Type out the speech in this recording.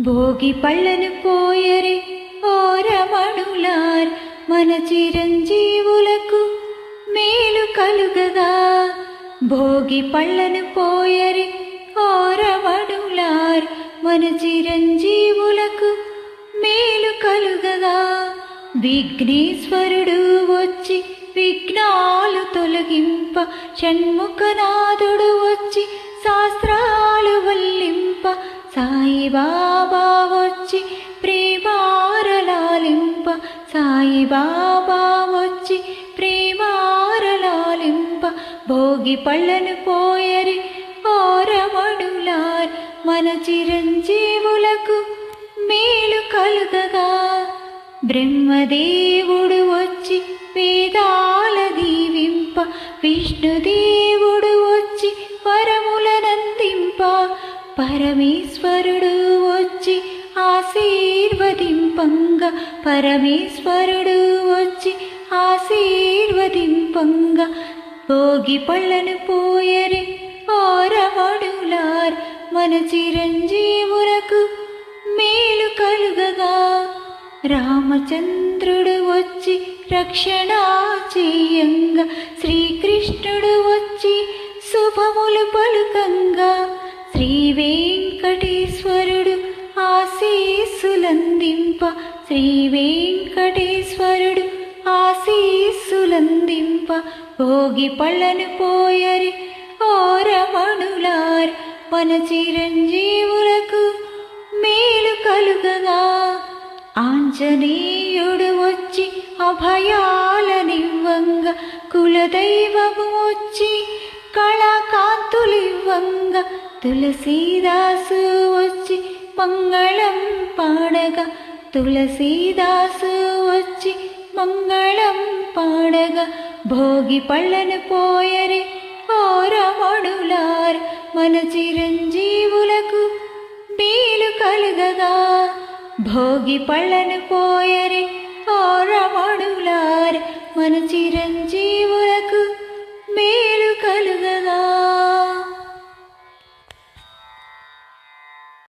భోగి పళ్ళను పోయరే ఓ రమణులార్, మన చిరంజీవులకు మేలు కలుగగా. భోగి పళ్ళను పోయరే ఓ రమణులార్, మన చిరంజీవులకు మేలు కలుగగా. విఘ్నేశ్వరుడు వచ్చి విఘ్నాలు తొలగింప, షణ్ముఖనాథుడు వచ్చి శాస్త్రాలు వల్లింప, సాయిబాబా వచ్చి ప్రేమారలాలింప, సాయిబాబా వచ్చి ప్రేమారలాలింప. భోగి పళ్ళను పోయరి ఓ రమణులార్, మన చిరంజీవులకు మేలు కలుగగా. బ్రహ్మదేవుడు వచ్చి వేదాల దీవింప, విష్ణుదేవుడు వచ్చి వరములనందింప, పరమేశ్వరుడు వచ్చి ఆశీర్వదింపంగా, పరమేశ్వరుడు వచ్చి ఆశీర్వదింపంగా. భోగి పళ్ళను పోయరే ఓ రమణులార్, మన చిరంజీవులకు మేలు కలుగగా. రామచంద్రుడు వచ్చి రక్షణ చేయంగా, శ్రీకృష్ణుడు వచ్చి శుభములు పలుకంగా, శ్రీ వెంకటేశ్వరుడు ఆశీస్సులందింప, శ్రీ వెంకటేశ్వరుడు ఆశీస్సులందింప. భోగి పళ్ళను పోయరి ఓ రమణులార్, మన చిరంజీవులకు మేలు కలుగగా. ఆంజనేయుడు వచ్చి అభయాలనివ్వంగా, కులదైవము వచ్చి కళాకాంతులివ్వంగా, తులసీదాసు వచ్చి మంగళం పాడగా, తులసీదాసు వచ్చి మంగళం పాడగా. భోగి పళ్ళను పోయరే ఓ రమణులార్, మన చిరంజీవులకు మేలు కలుగగా. భోగి పళ్ళను పోయరే ఓ రమణులార్, మన